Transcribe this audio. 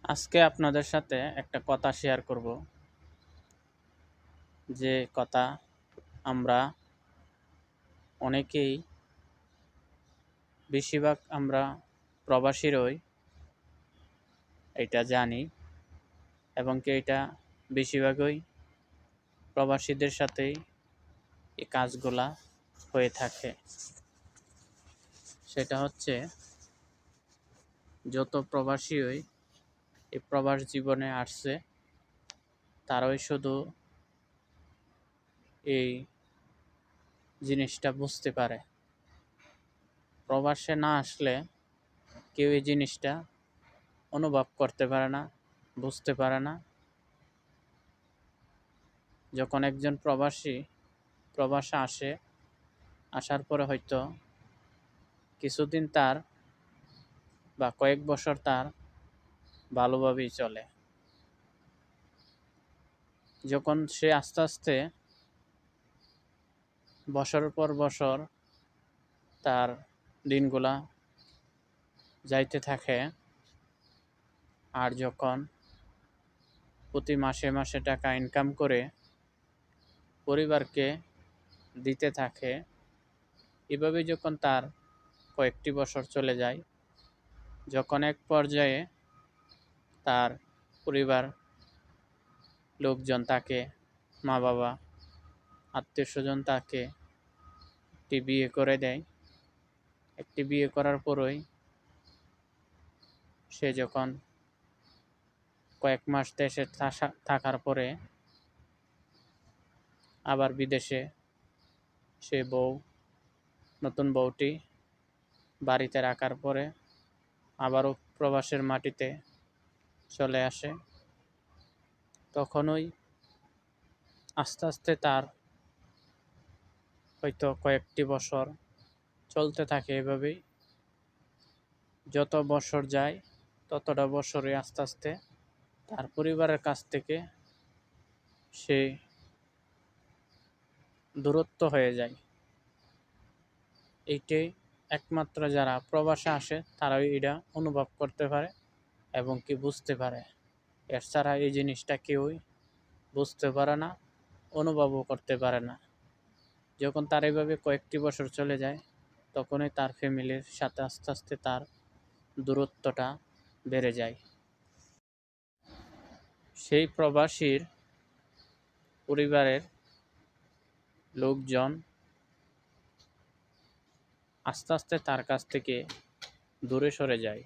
আজকে আপনাদের সাথে একটা কথা শেয়ার করব, যে কথা আমরা অনেকেই, বেশিরভাগ আমরা প্রবাসীরই এটা জানি এবং কি এটা বেশিরভাগই প্রবাসীদের সাথেই এই কাজগুলা হয়ে থাকে। সেটা হচ্ছে, যত প্রবাসীই এই প্রবাস জীবনে আসছে তারাই শুধু এই জিনিসটা বুঝতে পারে। প্রবাসে না আসলে কেউ এই জিনিসটা অনুভব করতে পারে না, বুঝতে পারে না। যখন একজন প্রবাসী প্রবাসে আসে, আসার পরে হয়তো কিছুদিন তার বা কয়েক বছর তার ভালোভাবেই চলে। যখন সে আস্তে আস্তে বছরের পর বছর তার দিনগুলা যাইতে থাকে, আর যখন প্রতি মাসে মাসে টাকা ইনকাম করে পরিবারকে দিতে থাকে, এভাবে যখন তার কয়েকটি বছর চলে যায়, যখন এক পর্যায়ে তার পরিবার লোকজন তাকে, মা বাবা, আত্মীয় স্বজন তাকে একটি বিয়ে করে দেয়। একটি বিয়ে করার পরই সে যখন কয়েক মাস দেশে থাকার পরে আবার বিদেশে সে নতুন বউটি বাড়িতে রাখার পরে আবারও প্রবাসের মাটিতে চলে আসে, তখনই আস্তে আস্তে তার হয়তো কয়েকটি বছর চলতে থাকে। এভাবেই যত বছর যায় ততটা বছরে আস্তে আস্তে তার পরিবারের কাছ থেকে সে দূরত্ব হয়ে যায়। এইটাই একমাত্র যারা প্রবাসে আসে তারাই এটা অনুভব করতে পারে এবং কি বুঝতে পারে। এর ছাড়া এই জিনিসটা কেউই বুঝতে পারে না, অনুভবও করতে পারে না। যখন তার এইভাবে কয়েকটি বছর চলে যায়, তখনই তার ফ্যামিলির সাথে আস্তে আস্তে তার দূরত্বটা বেড়ে যায়। সেই প্রবাসীর পরিবারের লোকজন আস্তে আস্তে তার কাছ থেকে দূরে সরে যায়।